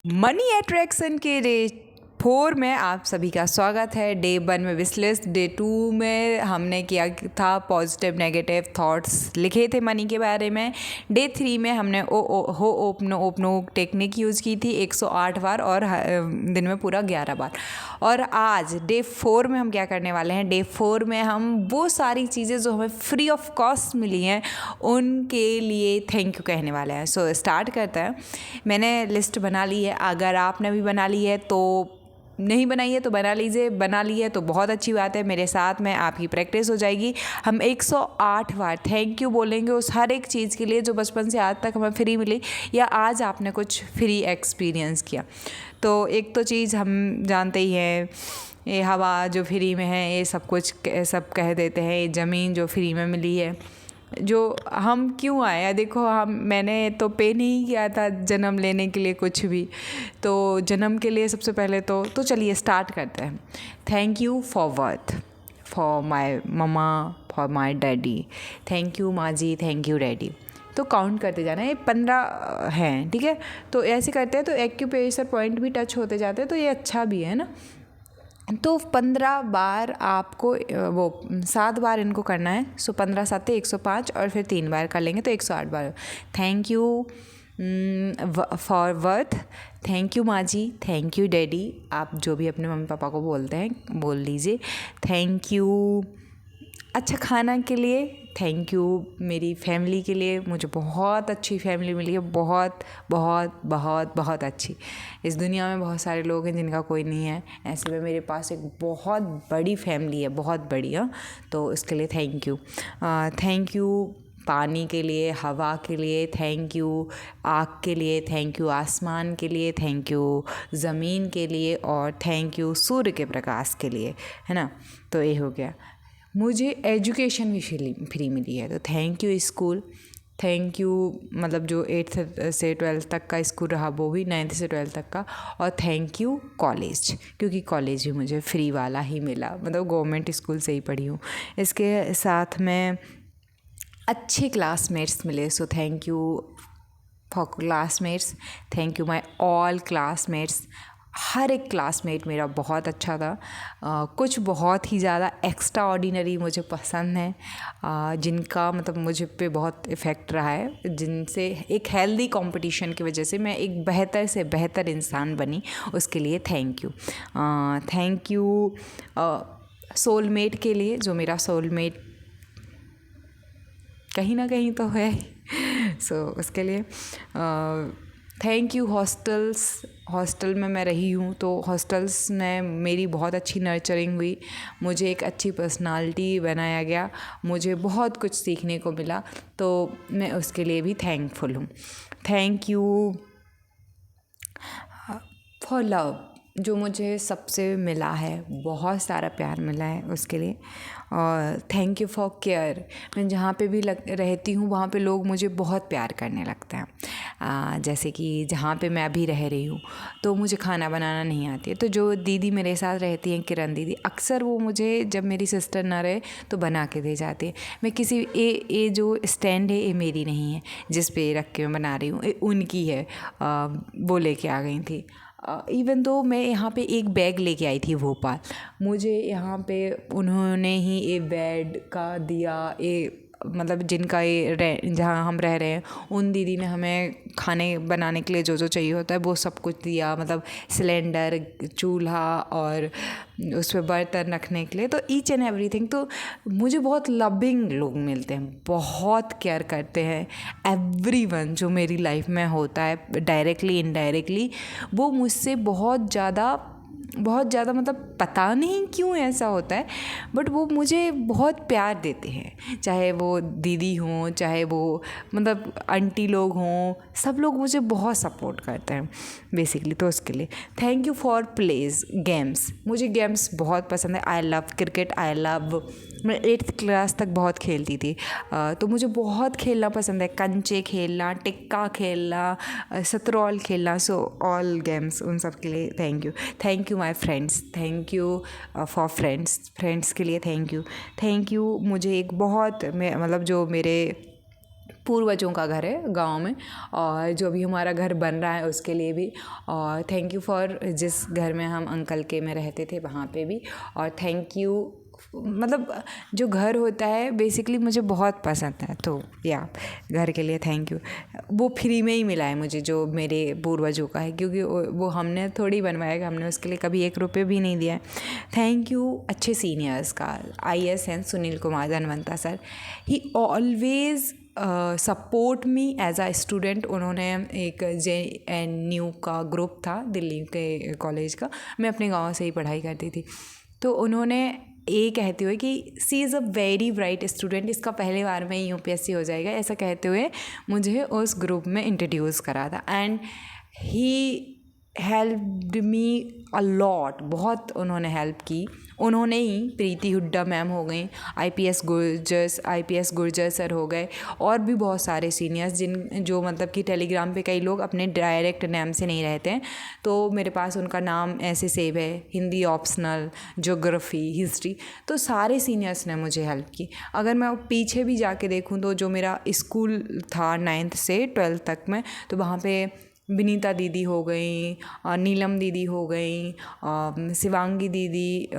Money attraction के day 4 में आप सभी का स्वागत है। डे 1 में विश लिस्ट, डे 2 में हमने किया था पॉजिटिव नेगेटिव थॉट्स लिखे थे मनी के बारे में। डे 3 में हमने हो ओपनो टेक्निक यूज़ की थी 108 बार और दिन में पूरा 11 बार। और आज डे 4 में हम क्या करने वाले हैं, डे 4 में हम वो सारी चीज़ें जो हमें फ्री ऑफ कॉस्ट मिली हैं उनके लिए थैंक यू कहने वाले हैं। सो स्टार्ट करते हैं। मैंने लिस्ट बना ली है, अगर आपने भी बना ली है तो नहीं बनाई है तो बना लीजिए, बना ली है तो बहुत अच्छी बात है, मेरे साथ में आपकी प्रैक्टिस हो जाएगी। हम 108 बार थैंक यू बोलेंगे उस हर एक चीज़ के लिए जो बचपन से आज तक हमें फ्री मिली या आज आपने कुछ फ्री एक्सपीरियंस किया। तो एक तो चीज़ हम जानते ही हैं, ये हवा जो फ्री में है, ये सब कुछ सब कह देते हैं, ये ज़मीन जो फ्री में मिली है, जो हम क्यों आए हैं। देखो मैंने तो पे नहीं किया था जन्म लेने के लिए कुछ भी, तो जन्म के लिए सबसे पहले तो चलिए स्टार्ट करते हैं। Thank you for birth, for my mama, for my daddy. Thank you माँ जी, थैंक यू डैडी। तो काउंट करते जाना, ये 15 हैं, ठीक है। तो ऐसे करते हैं तो एक्यूप्रेशर पॉइंट भी टच होते जाते हैं, तो ये अच्छा भी है ना। तो 15 बार आपको 7 बार इनको करना है। सो 15 7 105 और फिर 3 बार कर लेंगे तो 108 बार। Thank you for birth, thank you माँ जी, थैंक यू डैडी। आप जो भी अपने मम्मी पापा को बोलते हैं बोल लीजिए। थैंक यू अच्छा खाना के लिए, थैंक यू मेरी फैमिली के लिए, मुझे बहुत अच्छी फैमिली मिली है, बहुत बहुत बहुत बहुत अच्छी। इस दुनिया में बहुत सारे लोग हैं जिनका कोई नहीं है, ऐसे में मेरे पास एक बहुत बड़ी फैमिली है, बहुत बड़ी। तो इसके लिए थैंक यू। थैंक यू पानी के लिए, हवा के लिए, थैंक यू आग के लिए, थैंक यू आसमान के लिए, थैंक यू ज़मीन के लिए, और थैंक यू सूर्य के प्रकाश के लिए, है ना। तो ये हो गया। मुझे एजुकेशन भी फ्री मिली है, तो thank you school, thank you मतलब जो 8th से 12th तक का स्कूल रहा वो भी, 9th से 12th तक का, और थैंक यू कॉलेज, क्योंकि कॉलेज भी मुझे फ्री वाला ही मिला, मतलब गवर्नमेंट स्कूल से ही पढ़ी हूँ। इसके साथ में अच्छे क्लासमेट्स मिले, so thank you for classmates, thank you my all classmates. हर एक क्लासमेट मेरा बहुत अच्छा था। कुछ बहुत ही ज़्यादा एक्स्ट्रा ऑर्डिनरी मुझे पसंद हैं, जिनका मतलब मुझे पे बहुत इफ़ेक्ट रहा है, जिनसे एक हेल्दी कंपटीशन की वजह से मैं एक बेहतर से बेहतर इंसान बनी, उसके लिए thank you. Thank you soulmate के लिए, जो मेरा सोलमेट कहीं ना कहीं तो है। सो उसके लिए थैंक यू। हॉस्टल में मैं रही हूँ, तो हॉस्टल्स में मेरी बहुत अच्छी नर्चरिंग हुई, मुझे एक अच्छी पर्सनालिटी बनाया गया, मुझे बहुत कुछ सीखने को मिला, तो मैं उसके लिए भी थैंकफुल हूँ। थैंक यू फॉर लव, जो मुझे सबसे मिला है, बहुत सारा प्यार मिला है उसके लिए। और थैंक यू फॉर केयर, मैं जहाँ पे भी रहती हूँ वहाँ पे लोग मुझे बहुत प्यार करने लगते हैं। जैसे कि जहाँ पे मैं अभी रह रही हूँ तो मुझे खाना बनाना नहीं आती है, तो जो दीदी मेरे साथ रहती हैं, किरण दीदी, अक्सर वो मुझे जब मेरी सिस्टर ना रहे तो बना के दे जाती है। मैं किसी ये जो स्टैंड है ये मेरी नहीं है जिस पे रख के मैं बना रही हूँ, ये उनकी है, वो लेके आ गई थी। इवन तो मैं यहाँ पे एक बैग लेके आई थी भोपाल, मुझे यहाँ पे उन्होंने ही ये बेड का दिया, ये मतलब जिनका ये जहाँ हम रह रहे हैं उन दीदी ने हमें खाने बनाने के लिए जो जो चाहिए होता है वो सब कुछ दिया, मतलब सिलेंडर, चूल्हा और उस पर बर्तन रखने के लिए, तो ईच एंड एवरीथिंग। तो मुझे बहुत लविंग लोग मिलते हैं, बहुत केयर करते हैं। एवरीवन जो मेरी लाइफ में होता है डायरेक्टली इनडायरेक्टली, वो मुझसे बहुत ज़्यादा मतलब पता नहीं क्यों ऐसा होता है, बट वो मुझे बहुत प्यार देते हैं, चाहे वो दीदी हों, चाहे वो मतलब आंटी लोग हों, सब लोग मुझे बहुत सपोर्ट करते हैं बेसिकली। तो उसके लिए thank you for plays, games, मुझे गेम्स बहुत पसंद है। I love cricket, I love, मैं 8th क्लास तक बहुत खेलती थी, तो मुझे बहुत खेलना पसंद है, कंचे खेलना, टिक्का खेलना, शतरंज खेलना, सो ऑल गेम्स, उन सब के लिए thank you. Thank you my friends, thank you for friends के लिए थैंक यू। मुझे एक बहुत मतलब जो मेरे पूर्वजों का घर है गांव में, और जो भी हमारा घर बन रहा है उसके लिए भी। और थैंक यू फॉर जिस घर में हम अंकल के में रहते थे वहाँ पे भी। और थैंक यू, मतलब जो घर होता है बेसिकली मुझे बहुत पसंद है, तो या घर के लिए थैंक यू। वो फ्री में ही मिला है मुझे जो मेरे पूर्वजों का है, क्योंकि वो हमने थोड़ी बनवाया है, हमने उसके लिए कभी 1 रुपये भी नहीं दिया है। थैंक यू अच्छे सीनियर्स का, ISN Sunil Kumar Dhanwanta sir. He always support me as a student. उन्होंने एक JNU का ग्रुप था दिल्ली के कॉलेज का, मैं अपने गांव से ही पढ़ाई करती थी, तो उन्होंने ये कहते हुए कि she is a very bright student, इसका पहले बार में ही UPSC हो जाएगा, ऐसा कहते हुए मुझे उस ग्रुप में इंट्रोड्यूस करा था। And he helped me a lot, बहुत उन्होंने हेल्प की। उन्होंने ही, प्रीति हुड्डा मैम हो गई, IPS गुर्जर सर हो गए, और भी बहुत सारे सीनियर्स जो मतलब कि टेलीग्राम पे कई लोग अपने डायरेक्ट नेम से नहीं रहते हैं, तो मेरे पास उनका नाम ऐसे सेव है, हिंदी ऑप्शनल, ज्योग्राफी, हिस्ट्री, तो सारे सीनियर्स ने मुझे हेल्प की। अगर मैं पीछे भी जाके देखूँ तो जो मेरा स्कूल था 9th से 12th तक में, तो वहाँ पे विनीता दीदी हो गई, नीलम दीदी हो गई, शिवांगी दीदी,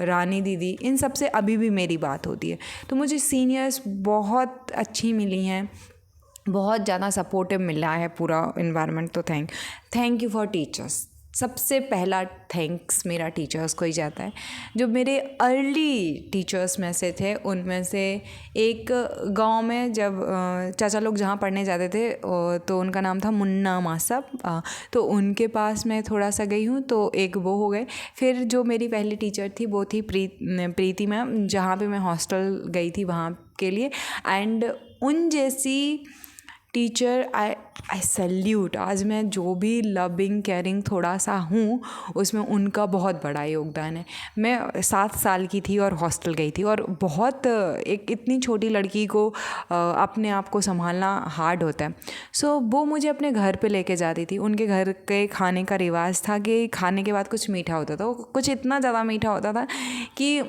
रानी दीदी, इन सब से अभी भी मेरी बात होती है। तो मुझे सीनियर्स बहुत अच्छी मिली हैं, बहुत ज़्यादा सपोर्टिव मिला है पूरा इन्वायरमेंट। तो थैंक यू फॉर टीचर्स। सबसे पहला थैंक्स मेरा टीचर्स को ही जाता है। जो मेरे अर्ली टीचर्स में से थे, उनमें से एक गांव में जब चाचा लोग जहाँ पढ़ने जाते थे तो उनका नाम था मुन्ना मासब, तो उनके पास मैं थोड़ा सा गई हूँ, तो एक वो हो गए। फिर जो मेरी पहली टीचर थी वो थी प्रीति मैम, जहाँ पे मैं हॉस्टल गई थी वहाँ के लिए। एंड उन जैसी टीचर आई सैल्यूट। आज मैं जो भी लविंग केयरिंग थोड़ा सा हूँ, उसमें उनका बहुत बड़ा योगदान है। मैं 7 साल की थी और हॉस्टल गई थी, और बहुत एक इतनी छोटी लड़की को अपने आप को संभालना हार्ड होता है। सो वो मुझे अपने घर पे लेके जाती थी। उनके घर के खाने का रिवाज था कि खाने के बाद कुछ मीठा होता था, वो कुछ इतना ज़्यादा मीठा होता था कि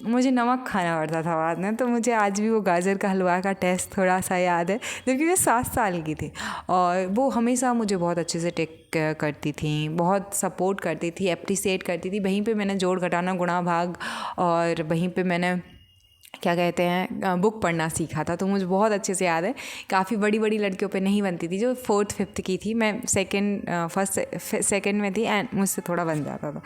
मुझे नमक खाना पड़ता था बाद में। तो मुझे आज भी वो गाजर का हलवा का टेस्ट थोड़ा सा याद है, जबकि मैं 7 साल की थी। और वो हमेशा मुझे बहुत अच्छे से टेक करती थी, बहुत सपोर्ट करती थी, अप्रिसिएट करती थी। वहीं पे मैंने जोड़ घटाना गुणा भाग, और वहीं पे मैंने क्या कहते हैं बुक पढ़ना सीखा था। तो मुझे बहुत अच्छे से याद है। काफ़ी बड़ी बड़ी लड़कियों पे नहीं बनती थी, जो 4th 5th की थी, मैं फर्स्ट सेकंड में थी, एंड मुझसे थोड़ा बन जाता था।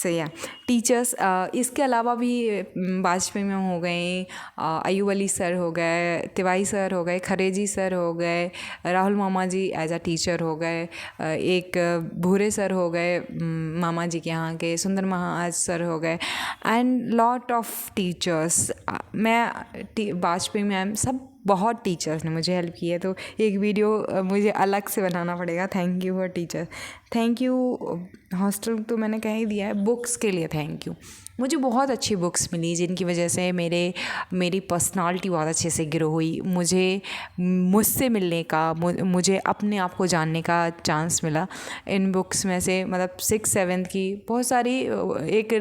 सो या टीचर्स, इसके अलावा भी वाजपेयी मैम हो गए, अयूब अली सर हो गए, तिवारी सर हो गए, खरेजी सर हो गए, राहुल मामा जी एज अ टीचर हो गए, एक भूरे सर हो गए मामा जी के यहाँ के, सुंदर महाराज सर हो गए, एंड लॉट ऑफ टीचर्स। मैं वाजपेयी मैम, सब बहुत टीचर्स ने मुझे हेल्प की है। तो एक वीडियो मुझे अलग से बनाना पड़ेगा। Thank you for teacher. Thank you hostel तो मैंने कह ही दिया है। बुक्स के लिए थैंक यू। मुझे बहुत अच्छी बुक्स मिली, जिनकी वजह से मेरी पर्सनालिटी बहुत अच्छे से ग्रो हुई। मुझसे मिलने का, मुझे अपने आप को जानने का चांस मिला इन बुक्स में से। मतलब 6th 7th की बहुत सारी, एक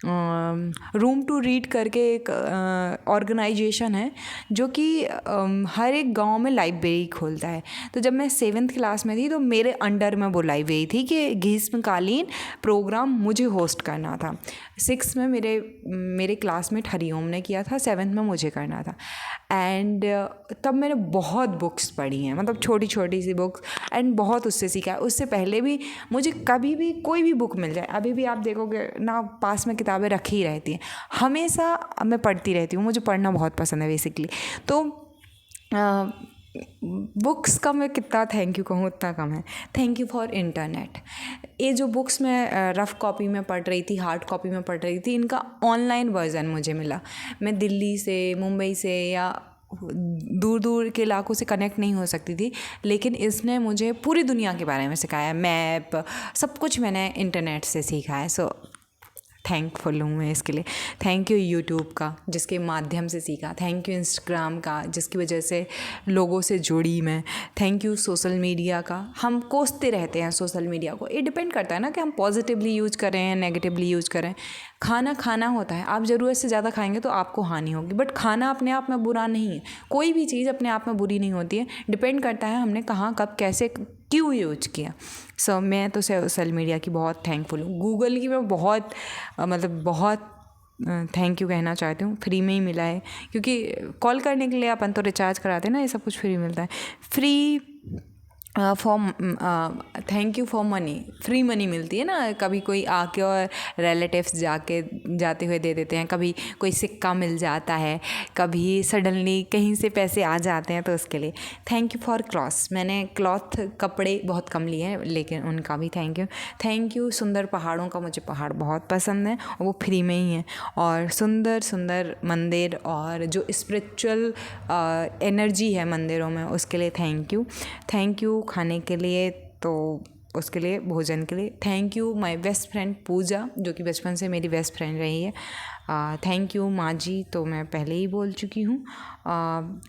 रूम टू रीड करके एक ऑर्गेनाइजेशन है, जो कि हर एक गांव में लाइब्रेरी खोलता है। तो जब मैं 7th क्लास में थी, तो मेरे अंडर में वो लाइब्रेरी थी कि ग्रीष्मकालीन प्रोग्राम मुझे होस्ट करना था। 6th में मेरे क्लासमेट हरिओम ने किया था, 7th में मुझे करना था। एंड तब मैंने बहुत बुक्स पढ़ी हैं, मतलब छोटी छोटी सी बुक्स, एंड बहुत उससे सीखा है। उससे पहले भी मुझे कभी भी कोई भी बुक मिल जाए, अभी भी आप देखोगे ना, पास में किताबें रखी ही रहती हैं, हमेशा मैं पढ़ती रहती हूँ। मुझे पढ़ना बहुत पसंद है बेसिकली। तो बुक्स का मैं कितना थैंक यू कहूँ उतना कम है। Thank you for internet. ये जो बुक्स मैं रफ़ कॉपी में पढ़ रही थी, हार्ड कॉपी में पढ़ रही थी, इनका ऑनलाइन वर्जन मुझे मिला। मैं दिल्ली से, मुंबई से या दूर दूर के इलाकों से कनेक्ट नहीं हो सकती थी, लेकिन इसने मुझे पूरी दुनिया के बारे में सिखाया। मैप, सब कुछ मैंने इंटरनेट से सीखा है। सो थैंकफुल हूँ मैं इसके लिए। थैंक यू यूट्यूब का जिसके माध्यम से सीखा, थैंक यू इंस्टाग्राम का जिसकी वजह से लोगों से जुड़ी मैं, थैंक यू सोशल मीडिया का। हम कोसते रहते हैं सोशल मीडिया को, ये डिपेंड करता है ना कि हम पॉजिटिवली यूज करें या नेगेटिवली यूज करें। खाना खाना होता है, आप ज़रूरत से ज़्यादा खाएंगे तो आपको हानि होगी, बट खाना अपने आप में बुरा नहीं है, कोई भी चीज़ अपने आप में बुरी नहीं होती है, डिपेंड करता है हमने कहाँ कब कैसे क्यों यूज किया। मैं तो सोशल मीडिया की बहुत थैंकफुल हूँ। गूगल की मैं बहुत मतलब बहुत थैंक यू कहना चाहती हूँ, फ्री में ही मिला है, क्योंकि कॉल करने के लिए अपन तो रिचार्ज कराते हैं ना, ये सब कुछ फ्री मिलता है। Free thank you for money, free money मिलती है ना, कभी कोई आके और रिलेटिव्स जाते हुए दे देते हैं, कभी कोई सिक्का मिल जाता है, कभी सडनली कहीं से पैसे आ जाते हैं, तो उसके लिए थैंक यू फॉर क्लॉथ्स। मैंने क्लॉथ कपड़े बहुत कम लिए हैं लेकिन उनका भी थैंक यू। थैंक यू सुंदर पहाड़ों का, मुझे पहाड़ बहुत पसंद है और वो फ्री में ही है, और सुंदर सुंदर मंदिर और जो स्पिरिचुअल एनर्जी है मंदिरों में, उसके लिए थैंक यू। थैंक यू खाने के लिए, तो उसके लिए भोजन के लिए thank you. My best friend Pooja, जो कि बचपन से मेरी बेस्ट फ्रेंड रही है। थैंक यू माँ जी, तो मैं पहले ही बोल चुकी हूँ।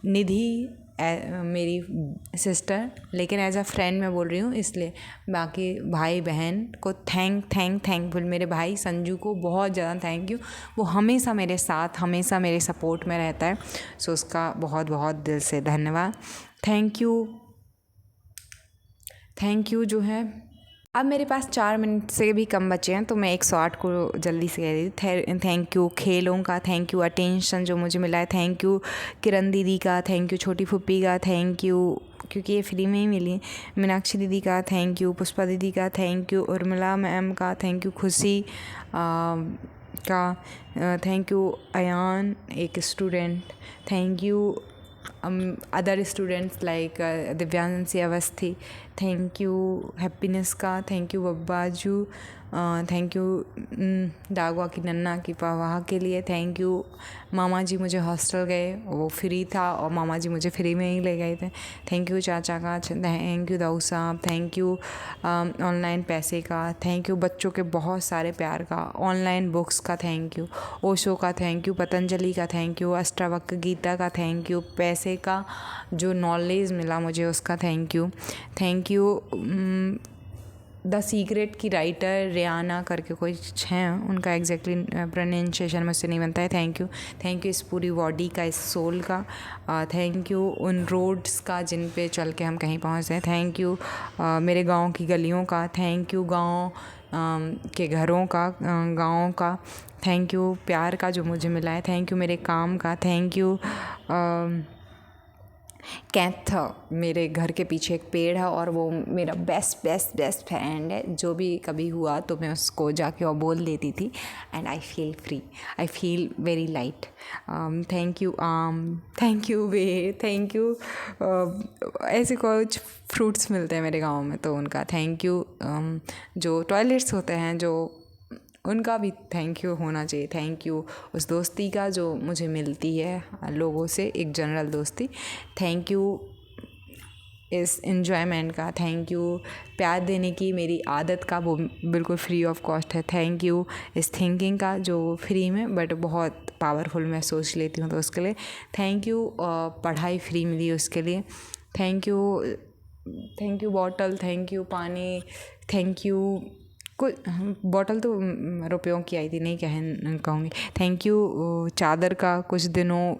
निधि मेरी सिस्टर, लेकिन एज अ फ्रेंड मैं बोल रही हूँ इसलिए। बाकी भाई बहन को थैंकफुल। मेरे भाई संजू को बहुत ज़्यादा थैंक यू, वो हमेशा मेरे साथ, हमेशा मेरे सपोर्ट में रहता है, सो उसका बहुत बहुत दिल से धन्यवाद। थैंक यू जो है। अब मेरे पास 4 मिनट से भी कम बचे हैं, तो मैं 108 को जल्दी से कह रही थी। थैंक यू खेलों का, थैंक यू अटेंशन जो मुझे मिला है, थैंक यू किरण दीदी का, थैंक यू छोटी फुप्पी का, थैंक यू क्योंकि ये फ्री में ही मिली, मीनाक्षी दीदी का थैंक यू, पुष्पा दीदी का थैंक यू, उर्मिला मैम का थैंक यू, खुशी का थैंक यू, अयान एक student, thank you other students like Divyanshi Awasthi, thank you happiness का, थैंक यू बब्बाजू, थैंक यू डागवा की नन्ना की पवाह के लिए, थैंक यू मामा जी मुझे हॉस्टल गए, वो फ्री था और मामा जी मुझे फ्री में ही ले गए थे, थैंक यू चाचा का, थैंक यू दाऊ साहब, थैंक यू ऑनलाइन पैसे का, थैंक यू बच्चों के बहुत सारे प्यार का, ऑनलाइन बुक्स का थैंक यू, ओशो का थैंक यू, पतंजलि का थैंक यू, अष्टावक्र गीता का थैंक यू, पैसे का जो नॉलेज मिला मुझे उसका thank you, thank you the secret की राइटर रियाना करके कोई हैं, उनका एग्जैक्टली प्रोनाउंसिएशन मुझसे नहीं बनता है, थैंक यू इस पूरी बॉडी का, इस सोल का, थैंक यू उन रोड्स का जिन पे चल के हम कहीं पहुँचते हैं, थैंक यू मेरे गांव की गलियों का, थैंक यू गांव के घरों का, गाँव का, थैंक यू प्यार का जो मुझे मिला है, थैंक यू मेरे काम का, थैंक यू कैथ, मेरे घर के पीछे एक पेड़ है और वो मेरा बेस्ट फ्रेंड है, जो भी कभी हुआ तो मैं उसको जाके और बोल देती थी, and I feel free, I feel very light. Thank you thank you thank you ऐसे कुछ फ्रूट्स मिलते हैं मेरे गांव में, तो उनका थैंक यू। जो टॉयलेट्स होते हैं जो, उनका भी थैंक यू होना चाहिए, थैंक यू उस दोस्ती का जो मुझे मिलती है लोगों से, एक जनरल दोस्ती, थैंक यू इस एन्जॉयमेंट का, थैंक यू प्यार देने की मेरी आदत का, वो बिल्कुल फ्री ऑफ कॉस्ट है, थैंक यू इस थिंकिंग का जो फ्री में बट बहुत पावरफुल मैं सोच लेती हूँ, तो उसके लिए थैंक यू। पढ़ाई फ्री मिली उसके लिए thank you bottle, thank you पानी, थैंक यू कुछ बॉटल तो रुपयों की आई थी, नहीं कहूँगी, थैंक यू चादर का, कुछ दिनों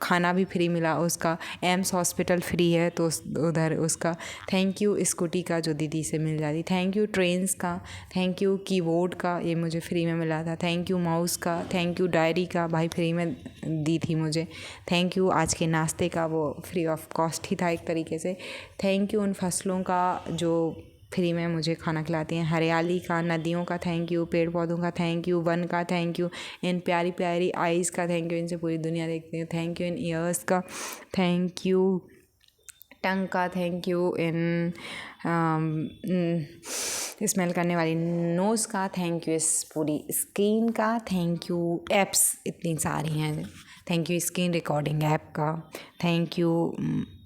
खाना भी फ्री मिला उसका, एम्स हॉस्पिटल फ्री है तो उधर उसका, थैंक यू स्कूटी का जो दीदी से मिल जाती, थैंक यू ट्रेन्स का, थैंक यू कीबोर्ड का, ये मुझे फ्री में मिला था, थैंक यू माउस का, थैंक यू डायरी का, भाई फ्री में दी थी मुझे, थैंक यू आज के नाश्ते का, वो फ्री ऑफ कॉस्ट ही था एक तरीके से, थैंक यू उन फसलों का जो फ्री में मुझे खाना खिलाती हैं, हरियाली का, नदियों का थैंक यू, पेड़ पौधों का थैंक यू, वन का थैंक यू, इन प्यारी प्यारी आईज़ का थैंक यू, इनसे पूरी दुनिया देखती हूँ, थैंक यू इन ईयर्स का, थैंक यू टंग का, थैंक यू इन स्मेल करने वाली नोज़ का, थैंक यू इस पूरी स्क्रीन का, थैंक यू एप्स इतनी सारी हैं, thank you screen recording app का, थैंक यू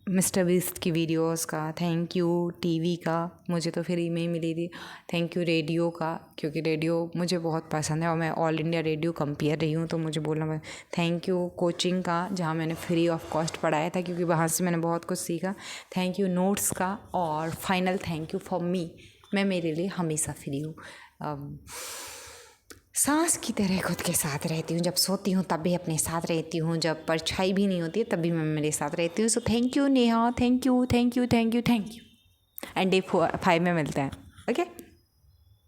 मिस्टर बीस्ट की वीडियोस का, थैंक यू टीवी का, मुझे तो फ्री में ही मिली थी, थैंक यू रेडियो का, क्योंकि रेडियो मुझे बहुत पसंद है और मैं ऑल इंडिया रेडियो कंपेयर रही हूँ, तो मुझे बोलना, थैंक यू कोचिंग का जहाँ मैंने फ्री ऑफ कॉस्ट पढ़ाया था, क्योंकि वहाँ से मैंने बहुत कुछ सीखा, थैंक यू नोट्स का, और final thank you for me, मैं मेरे लिए हमेशा फ्री हूँ। सांस की तरह खुद के साथ रहती हूँ, जब सोती हूँ तब भी अपने साथ रहती हूँ, जब परछाई भी नहीं होती है तब भी मैं मेरे साथ रहती हूँ। सो thank you Neha, thank you thank you thank you thank you, and day 5 में मिलते हैं। ओके।